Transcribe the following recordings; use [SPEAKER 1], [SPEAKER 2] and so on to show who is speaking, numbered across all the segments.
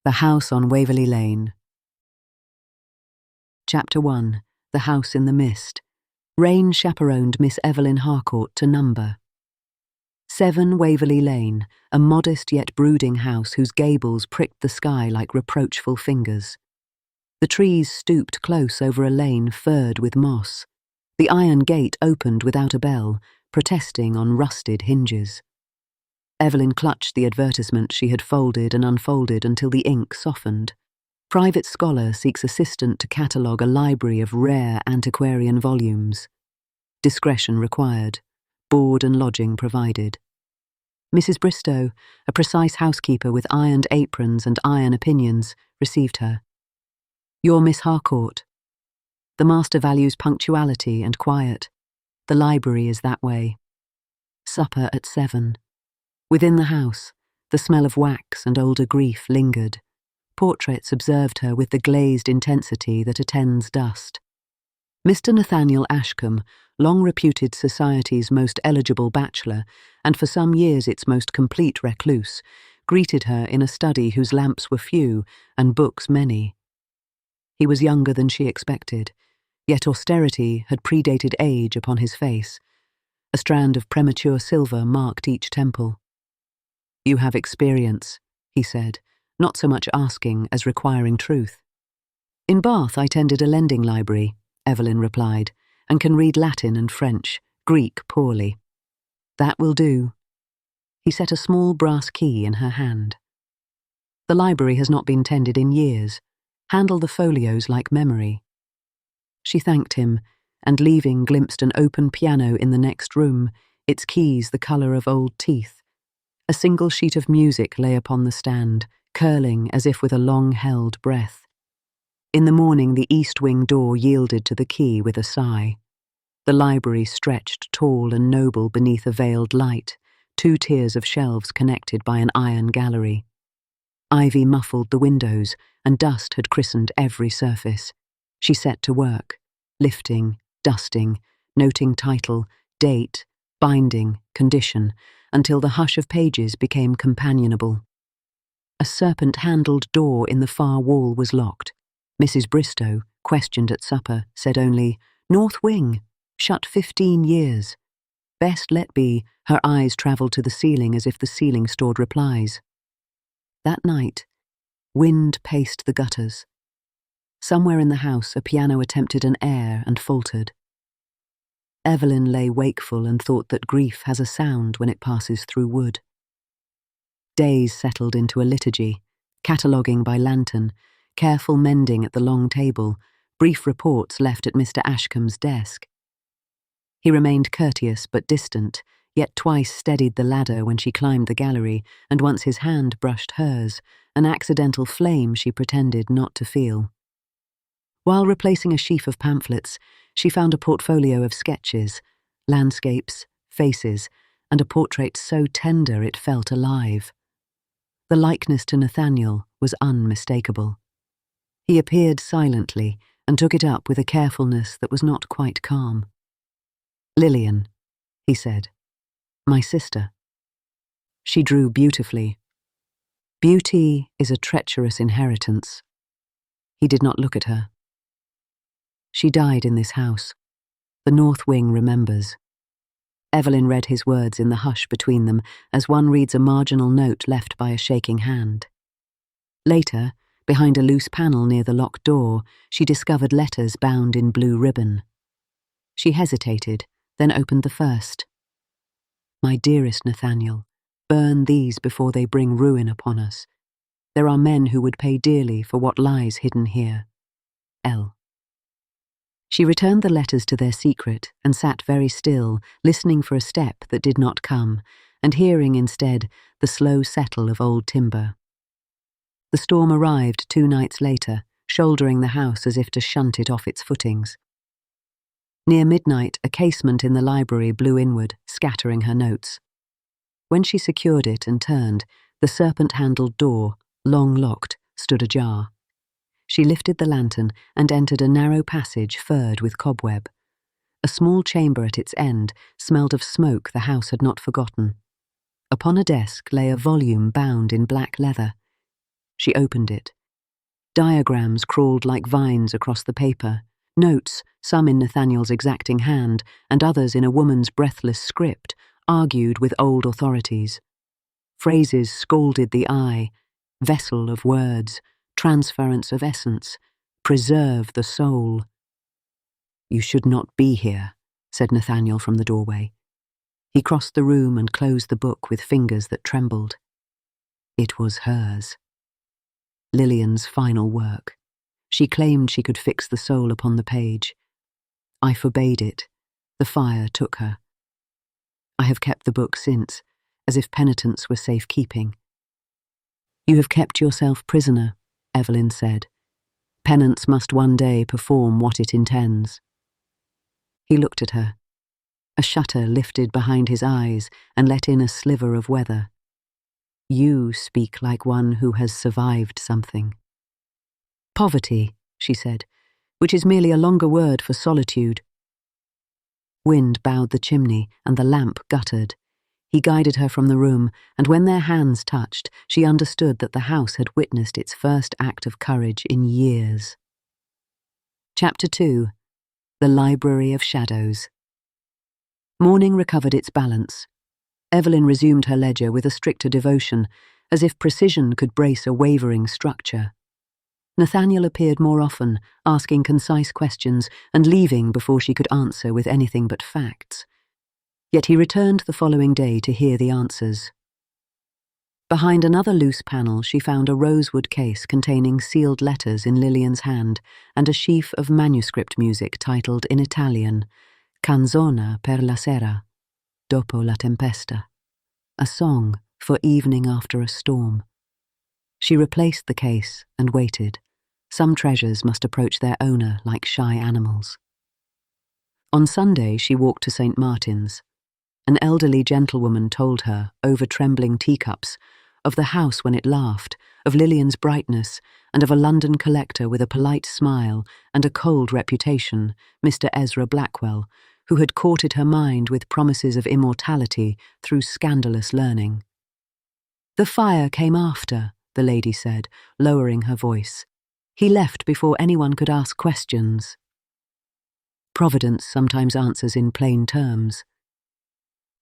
[SPEAKER 1] The House on Waverly Lane. Chapter 1. The House in the Mist. Rain chaperoned Miss Evelyn Harcourt to number 7 Waverly Lane, a modest yet brooding house whose gables pricked the sky like reproachful fingers. The trees stooped close over a lane furred with moss. The iron gate opened without a bell, protesting on rusted hinges. Evelyn clutched the advertisement she had folded and unfolded until the ink softened. Private scholar seeks assistant to catalogue a library of rare antiquarian volumes. Discretion required. Board and lodging provided. Mrs. Bristow, a precise housekeeper with ironed aprons and iron opinions, received her. "You're Miss Harcourt. The master values punctuality and quiet. The library is that way. Supper at 7. Within the house, the smell of wax and older grief lingered. Portraits observed her with the glazed intensity that attends dust. Mr. Nathaniel Ashcombe, long reputed society's most eligible bachelor, and for some years its most complete recluse, greeted her in a study whose lamps were few and books many. He was younger than she expected, yet austerity had predated age upon his face. A strand of premature silver marked each temple. "You have experience," he said, not so much asking as requiring truth. "In Bath I tended a lending library," Evelyn replied, "and can read Latin and French, Greek poorly." "That will do." He set a small brass key in her hand. "The library has not been tended in years. Handle the folios like memory." She thanked him, and leaving glimpsed an open piano in the next room, its keys the colour of old teeth. A single sheet of music lay upon the stand, curling as if with a long-held breath. In the morning the east wing door yielded to the key with a sigh. The library stretched tall and noble beneath a veiled light, 2 tiers of shelves connected by an iron gallery. Ivy muffled the windows, and dust had christened every surface. She set to work, lifting, dusting, noting title, date, binding, condition, until the hush of pages became companionable. A serpent-handled door in the far wall was locked. Mrs. Bristow, questioned at supper, said only, "North wing, shut 15 years. Best let be." Her eyes travelled to the ceiling as if the ceiling stored replies. That night, wind paced the gutters. Somewhere in the house a piano attempted an air and faltered. Evelyn lay wakeful and thought that grief has a sound when it passes through wood. Days settled into a liturgy, cataloguing by lantern, careful mending at the long table, brief reports left at Mr. Ashcombe's desk. He remained courteous but distant, yet twice steadied the ladder when she climbed the gallery, and once his hand brushed hers, an accidental flame she pretended not to feel. While replacing a sheaf of pamphlets, she found a portfolio of sketches, landscapes, faces, and a portrait so tender it felt alive. The likeness to Nathaniel was unmistakable. He appeared silently and took it up with a carefulness that was not quite calm. "Lillian," he said, "my sister." She drew beautifully. "Beauty is a treacherous inheritance." He did not look at her. "She died in this house. The north wing remembers." Evelyn read his words in the hush between them, as one reads a marginal note left by a shaking hand. Later, behind a loose panel near the locked door, she discovered letters bound in blue ribbon. She hesitated, then opened the first. "My dearest Nathaniel, burn these before they bring ruin upon us. There are men who would pay dearly for what lies hidden here. L." She returned the letters to their secret and sat very still, listening for a step that did not come, and hearing instead the slow settle of old timber. The storm arrived 2 nights later, shouldering the house as if to shunt it off its footings. Near midnight, a casement in the library blew inward, scattering her notes. When she secured it and turned, the serpent-handled door, long locked, stood ajar. She lifted the lantern and entered a narrow passage furred with cobweb. A small chamber at its end smelled of smoke the house had not forgotten. Upon a desk lay a volume bound in black leather. She opened it. Diagrams crawled like vines across the paper. Notes, some in Nathaniel's exacting hand and others in a woman's breathless script, argued with old authorities. Phrases scalded the eye: vessel of words, transference of essence, preserve the soul. "You should not be here," said Nathaniel from the doorway. He crossed the room and closed the book with fingers that trembled. It was hers. Lillian's final work. She claimed she could fix the soul upon the page. I forbade it. The fire took her. I have kept the book since, as if penitence were safekeeping. "You have kept yourself prisoner," Evelyn said. "Penance must one day perform what it intends." He looked at her. A shutter lifted behind his eyes and let in a sliver of weather. "You speak like one who has survived something." "Poverty," she said, "which is merely a longer word for solitude." Wind bowed the chimney and the lamp guttered. He guided her from the room, and when their hands touched, she understood that the house had witnessed its first act of courage in years. Chapter 2. The Library of Shadows. Morning recovered its balance. Evelyn resumed her ledger with a stricter devotion, as if precision could brace a wavering structure. Nathaniel appeared more often, asking concise questions and leaving before she could answer with anything but facts. Yet he returned the following day to hear the answers. Behind another loose panel she found a rosewood case containing sealed letters in Lillian's hand and a sheaf of manuscript music titled in Italian, Canzona per la sera, dopo la tempesta, a song for evening after a storm. She replaced the case and waited. Some treasures must approach their owner like shy animals. On Sunday she walked to St. Martin's. An elderly gentlewoman told her, over trembling teacups, of the house when it laughed, of Lillian's brightness, and of a London collector with a polite smile and a cold reputation, Mr. Ezra Blackwell, who had courted her mind with promises of immortality through scandalous learning. "The fire came after," the lady said, lowering her voice. "He left before anyone could ask questions." Providence sometimes answers in plain terms.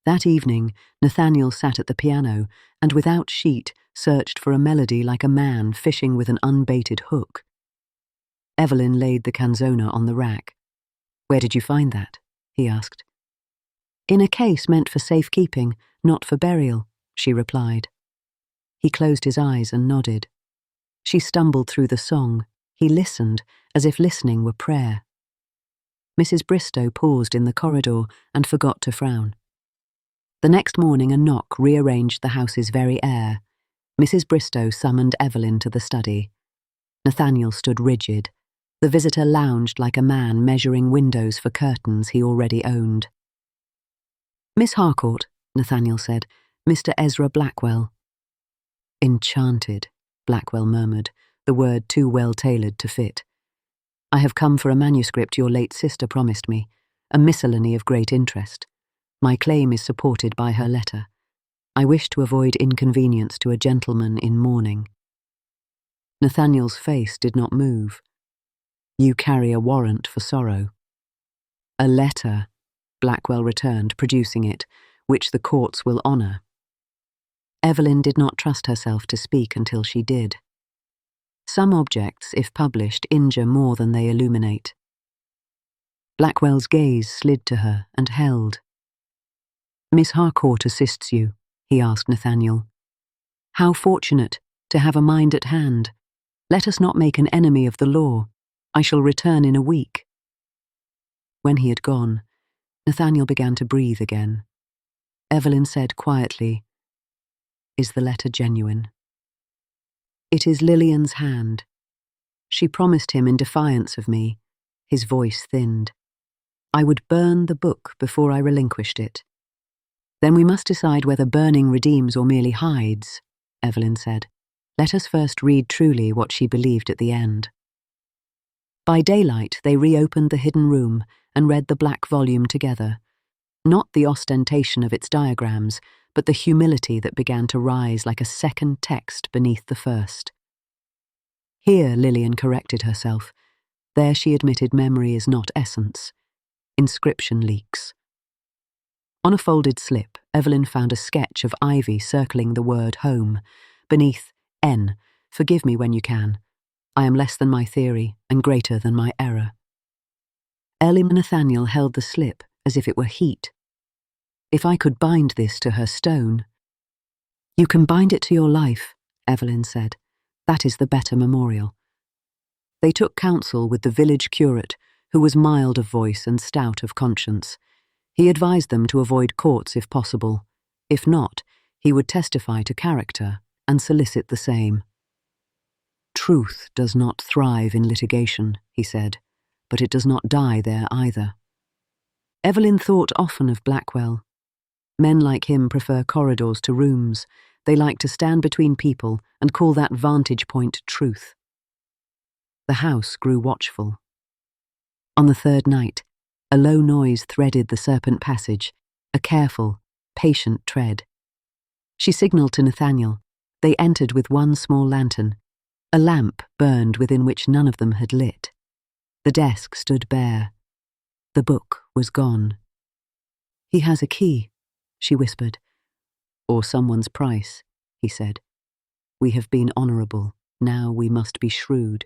[SPEAKER 1] That evening, Nathaniel sat at the piano and, without sheet, searched for a melody like a man fishing with an unbaited hook. Evelyn laid the canzona on the rack. "Where did you find that?" he asked. "In a case meant for safekeeping, not for burial," she replied. He closed his eyes and nodded. She stumbled through the song. He listened, as if listening were prayer. Mrs. Bristow paused in the corridor and forgot to frown. The next morning a knock rearranged the house's very air. Mrs. Bristow summoned Evelyn to the study. Nathaniel stood rigid. The visitor lounged like a man measuring windows for curtains he already owned. "Miss Harcourt," Nathaniel said, "Mr. Ezra Blackwell." "Enchanted," Blackwell murmured, the word too well tailored to fit. "I have come for a manuscript your late sister promised me, a miscellany of great interest. My claim is supported by her letter. I wish to avoid inconvenience to a gentleman in mourning." Nathaniel's face did not move. "You carry a warrant for sorrow." "A letter," Blackwell returned, producing it, "which the courts will honour." Evelyn did not trust herself to speak until she did. Some objects, if published, injure more than they illuminate. Blackwell's gaze slid to her and held. "Miss Harcourt assists you?" he asked Nathaniel. "How fortunate to have a mind at hand. Let us not make an enemy of the law. I shall return in a week." When he had gone, Nathaniel began to breathe again. Evelyn said quietly, "Is the letter genuine?" "It is Lillian's hand. She promised him in defiance of me." His voice thinned. "I would burn the book before I relinquished it." "Then we must decide whether burning redeems or merely hides," Evelyn said. "Let us first read truly what she believed at the end." By daylight they reopened the hidden room and read the black volume together. Not the ostentation of its diagrams, but the humility that began to rise like a second text beneath the first. Here, Lillian corrected herself. There she admitted memory is not essence. Inscription leaks. On a folded slip, Evelyn found a sketch of ivy circling the word home. Beneath, N, forgive me when you can. I am less than my theory and greater than my error. Evelyn and Nathaniel held the slip as if it were heat. If I could bind this to her stone. You can bind it to your life, Evelyn said. That is the better memorial. They took counsel with the village curate, who was mild of voice and stout of conscience. He advised them to avoid courts if possible. If not, he would testify to character and solicit the same. Truth does not thrive in litigation, he said, but it does not die there either. Evelyn thought often of Blackwell. Men like him prefer corridors to rooms. They like to stand between people and call that vantage point truth. The house grew watchful. On the third night, a low noise threaded the serpent passage, a careful, patient tread. She signalled to Nathaniel. They entered with one small lantern. A lamp burned within which none of them had lit. The desk stood bare. The book was gone. He has a key, she whispered. Or someone's price, he said. We have been honourable, now we must be shrewd.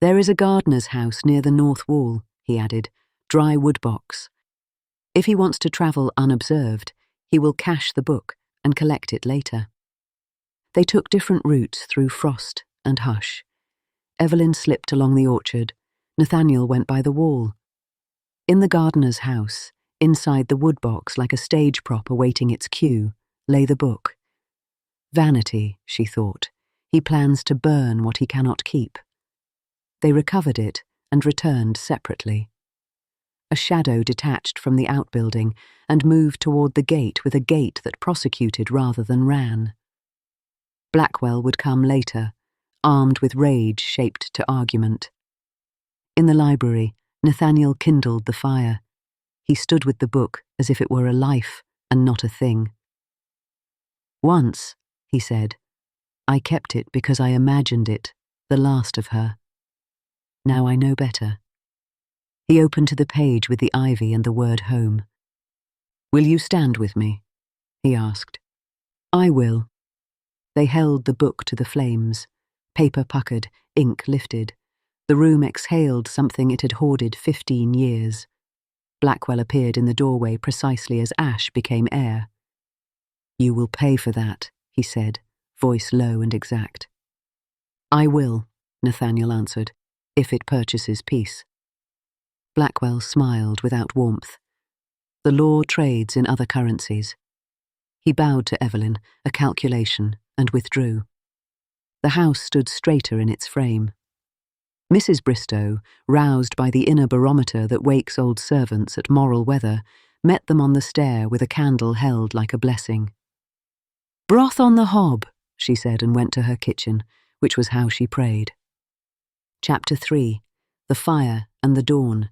[SPEAKER 1] There is a gardener's house near the north wall, he added, dry wood box. If he wants to travel unobserved, he will cache the book and collect it later. They took different routes through frost and hush. Evelyn slipped along the orchard. Nathaniel went by the wall. In the gardener's house, inside the wood box like a stage prop awaiting its cue, lay the book. Vanity, she thought. He plans to burn what he cannot keep. They recovered it and returned separately. A shadow detached from the outbuilding and moved toward the gate with a gait that prosecuted rather than ran. Blackwell would come later, armed with rage shaped to argument. In the library, Nathaniel kindled the fire. He stood with the book as if it were a life and not a thing. Once, he said, I kept it because I imagined it, the last of her. Now I know better. He opened to the page with the ivy and the word home. Will you stand with me? He asked. I will. They held the book to the flames. Paper puckered, ink lifted. The room exhaled something it had hoarded 15 years. Blackwell appeared in the doorway precisely as ash became air. You will pay for that, he said, voice low and exact. I will, Nathaniel answered, if it purchases peace. Blackwell smiled without warmth. The law trades in other currencies. He bowed to Evelyn, a calculation, and withdrew. The house stood straighter in its frame. Mrs. Bristow, roused by the inner barometer that wakes old servants at moral weather, met them on the stair with a candle held like a blessing. Broth on the hob, she said, and went to her kitchen, which was how she prayed. Chapter 3. The Fire and the Dawn.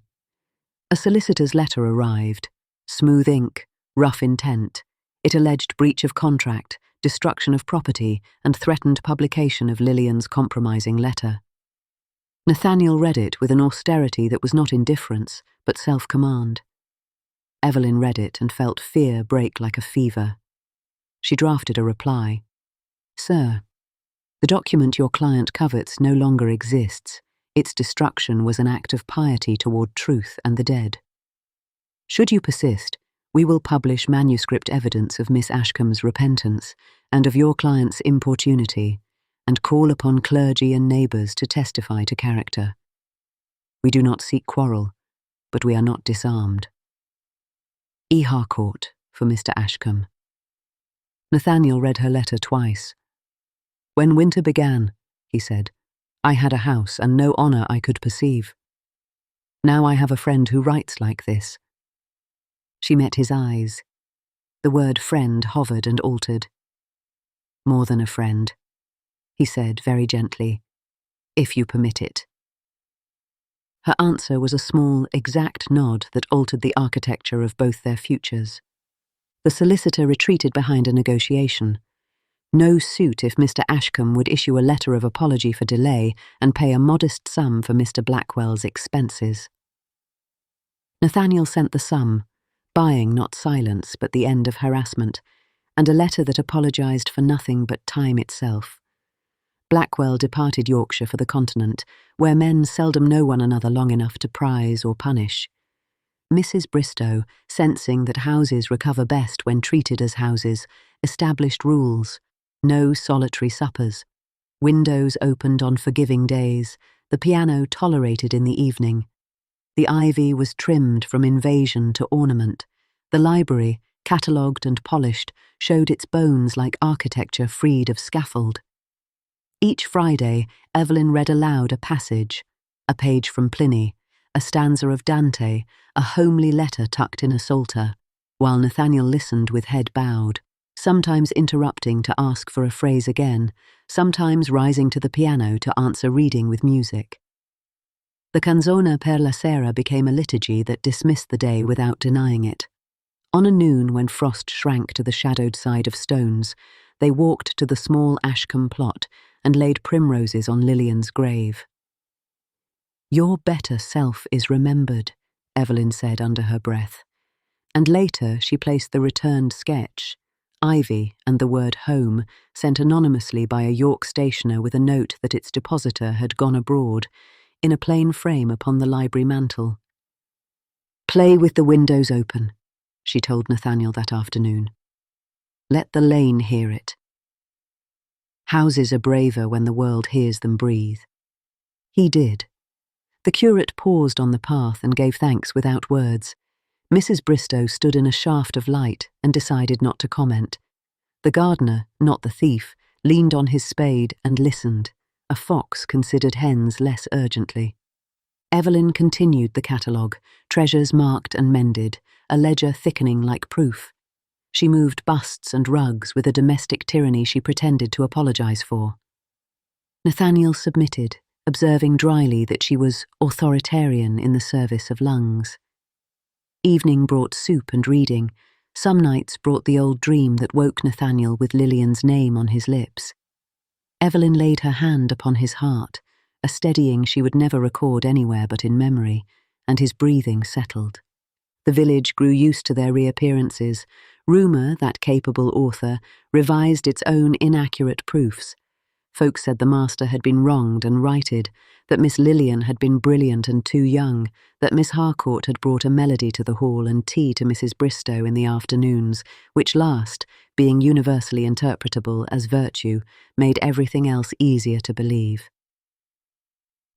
[SPEAKER 1] A solicitor's letter arrived. Smooth ink, rough intent. It alleged breach of contract, destruction of property, and threatened publication of Lillian's compromising letter. Nathaniel read it with an austerity that was not indifference, but self-command. Evelyn read it and felt fear break like a fever. She drafted a reply. Sir, the document your client covets no longer exists. Its destruction was an act of piety toward truth and the dead. Should you persist, we will publish manuscript evidence of Miss Ashcombe's repentance and of your client's importunity, and call upon clergy and neighbours to testify to character. We do not seek quarrel, but we are not disarmed. E. Harcourt, for Mr. Ashcombe. Nathaniel read her letter twice. When winter began, he said, I had a house and no honour I could perceive. Now I have a friend who writes like this. She met his eyes. The word friend hovered and altered. More than a friend, he said very gently, if you permit it. Her answer was a small, exact nod that altered the architecture of both their futures. The solicitor retreated behind a negotiation. No suit if Mr. Ashcombe would issue a letter of apology for delay and pay a modest sum for Mr. Blackwell's expenses. Nathaniel sent the sum, buying not silence but the end of harassment, and a letter that apologised for nothing but time itself. Blackwell departed Yorkshire for the continent, where men seldom know one another long enough to prize or punish. Mrs. Bristow, sensing that houses recover best when treated as houses, established rules: no solitary suppers, windows opened on forgiving days, the piano tolerated in the evening. The ivy was trimmed from invasion to ornament. The library, catalogued and polished, showed its bones like architecture freed of scaffold. Each Friday, Evelyn read aloud a passage, a page from Pliny, a stanza of Dante, a homely letter tucked in a psalter, while Nathaniel listened with head bowed, sometimes interrupting to ask for a phrase again, sometimes rising to the piano to answer reading with music. The canzone per la sera became a liturgy that dismissed the day without denying it. On a noon when frost shrank to the shadowed side of stones, they walked to the small Ashcombe plot and laid primroses on Lillian's grave. "Your better self is remembered," Evelyn said under her breath. And later she placed the returned sketch, ivy and the word home, sent anonymously by a York stationer with a note that its depositor had gone abroad, in a plain frame upon the library mantel. "Play with the windows open," she told Nathaniel that afternoon. "Let the lane hear it. Houses are braver when the world hears them breathe." He did. The curate paused on the path and gave thanks without words. Mrs. Bristow stood in a shaft of light and decided not to comment. The gardener, not the thief, leaned on his spade and listened. A fox considered hens less urgently. Evelyn continued the catalogue, treasures marked and mended, a ledger thickening like proof. She moved busts and rugs with a domestic tyranny she pretended to apologise for. Nathaniel submitted, observing dryly that she was authoritarian in the service of lungs. Evening brought soup and reading. Some nights brought the old dream that woke Nathaniel with Lillian's name on his lips. Evelyn laid her hand upon his heart, a steadying she would never record anywhere but in memory, and his breathing settled. The village grew used to their reappearances. Rumour, that capable author, revised its own inaccurate proofs. Folk said the master had been wronged and righted, that Miss Lillian had been brilliant and too young, that Miss Harcourt had brought a melody to the hall and tea to Mrs. Bristow in the afternoons, which last, being universally interpretable as virtue, made everything else easier to believe.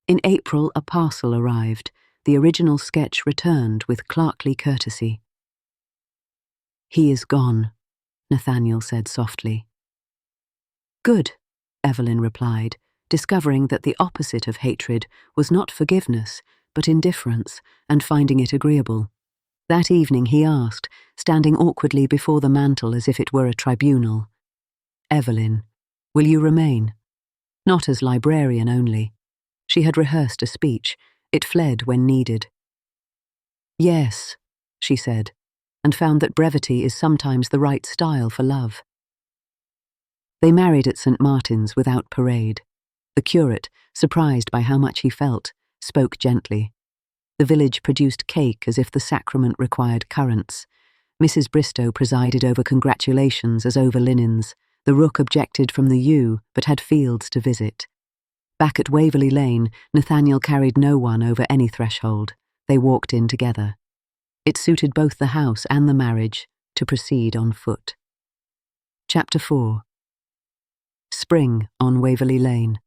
[SPEAKER 1] In April a parcel arrived. The original sketch returned with clerkly courtesy. "He is gone," Nathaniel said softly. "Good," Evelyn replied, discovering that the opposite of hatred was not forgiveness, but indifference, and finding it agreeable. That evening he asked, standing awkwardly before the mantel as if it were a tribunal, "Evelyn, will you remain?" Not as librarian only. She had rehearsed a speech. It fled when needed. "Yes," she said, and found that brevity is sometimes the right style for love. They married at St. Martin's without parade. The curate, surprised by how much he felt, spoke gently. The village produced cake as if the sacrament required currants. Mrs. Bristow presided over congratulations as over linens. The rook objected from the yew, but had fields to visit. Back at Waverly Lane, Nathaniel carried no one over any threshold. They walked in together. It suited both the house and the marriage to proceed on foot. Chapter 4. Spring on Waverly Lane.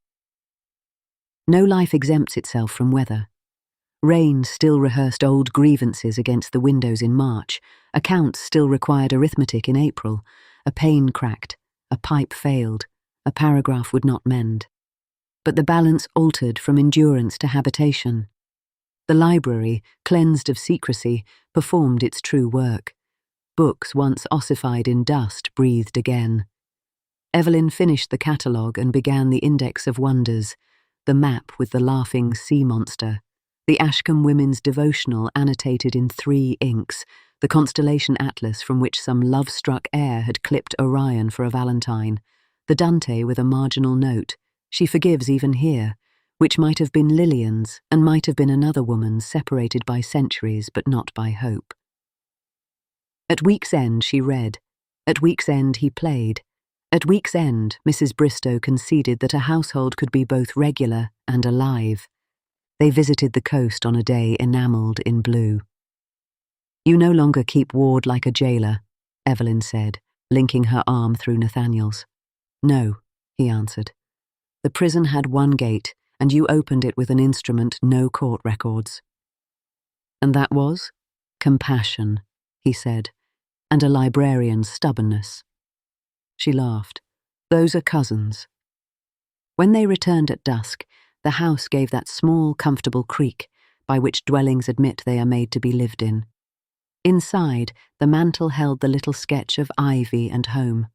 [SPEAKER 1] No life exempts itself from weather. Rain still rehearsed old grievances against the windows in March. Accounts still required arithmetic in April. A pane cracked, a pipe failed, a paragraph would not mend. But the balance altered from endurance to habitation. The library, cleansed of secrecy, performed its true work. Books once ossified in dust breathed again. Evelyn finished the catalogue and began the Index of Wonders, the map with the laughing sea monster, the Ashcombe Women's Devotional annotated in 3 inks, the constellation atlas from which some love-struck heir had clipped Orion for a valentine, The Dante with a marginal note, she forgives even here, which might have been Lillian's and might have been another woman's, separated by centuries but not by hope. At week's end she read. At week's end he played. At week's end Mrs. Bristow conceded that a household could be both regular and alive. They visited the coast on a day enamelled in blue. "You no longer keep ward like a jailer," Evelyn said, linking her arm through Nathaniel's. "No," he answered. "The prison had one gate, and you opened it with an instrument no court records." "And that was?" "Compassion," he said, "and a librarian's stubbornness." She laughed. "Those are cousins." When they returned at dusk, the house gave that small, comfortable creak by which dwellings admit they are made to be lived in. Inside, the mantel held the little sketch of ivy and home.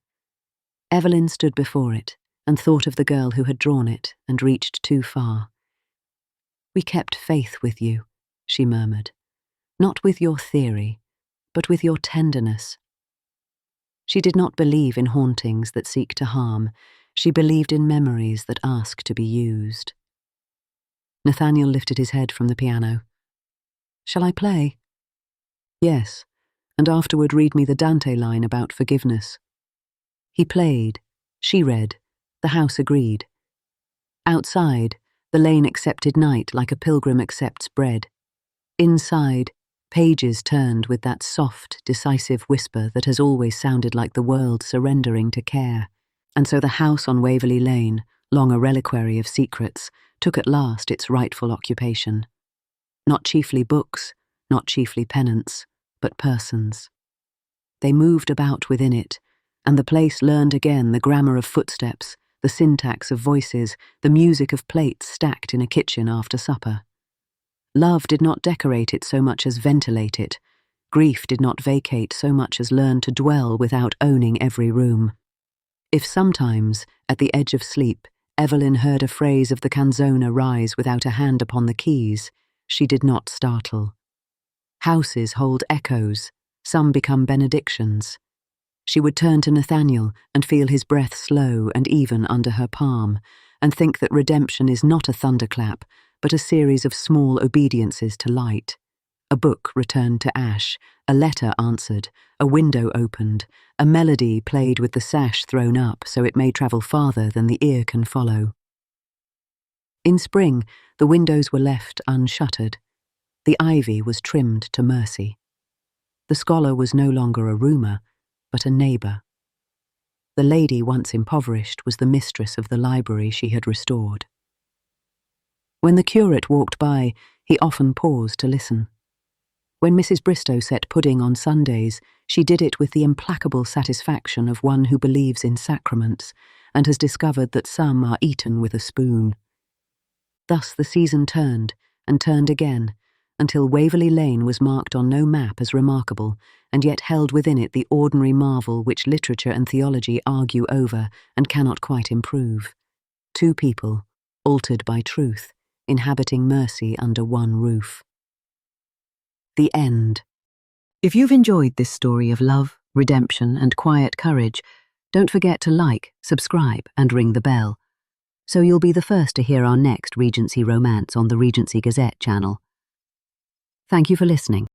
[SPEAKER 1] Evelyn stood before it and thought of the girl who had drawn it and reached too far. "We kept faith with you," she murmured. "Not with your theory, but with your tenderness." She did not believe in hauntings that seek to harm. She believed in memories that ask to be used. Nathaniel lifted his head from the piano. "Shall I play?" "Yes, and afterward read me the Dante line about forgiveness." He played. She read. The house agreed. Outside, the lane accepted night like a pilgrim accepts bread. Inside, pages turned with that soft, decisive whisper that has always sounded like the world surrendering to care. And so the house on Waverly Lane, long a reliquary of secrets, took at last its rightful occupation. Not chiefly books, not chiefly penance, but persons. They moved about within it, and the place learned again the grammar of footsteps, the syntax of voices, the music of plates stacked in a kitchen after supper. Love did not decorate it so much as ventilate it. Grief did not vacate so much as learn to dwell without owning every room. If sometimes, at the edge of sleep, Evelyn heard a phrase of the canzona rise without a hand upon the keys, she did not startle. Houses hold echoes, some become benedictions. She would turn to Nathaniel and feel his breath slow and even under her palm, and think that redemption is not a thunderclap, but a series of small obediences to light. A book returned to ash, a letter answered, a window opened, a melody played with the sash thrown up so it may travel farther than the ear can follow. In spring, the windows were left unshuttered. The ivy was trimmed to mercy. The scholar was no longer a roomer, but a neighbour. The lady once impoverished was the mistress of the library she had restored. When the curate walked by, he often paused to listen. When Mrs. Bristow set pudding on Sundays, she did it with the implacable satisfaction of one who believes in sacraments and has discovered that some are eaten with a spoon. Thus the season turned, and turned again, until Waverly Lane was marked on no map as remarkable, and yet held within it the ordinary marvel which literature and theology argue over and cannot quite improve. Two people, altered by truth, inhabiting mercy under one roof. The end. If you've enjoyed this story of love, redemption, and quiet courage, don't forget to like, subscribe, and ring the bell, so you'll be the first to hear our next Regency romance on the Regency Gazette channel. Thank you for listening.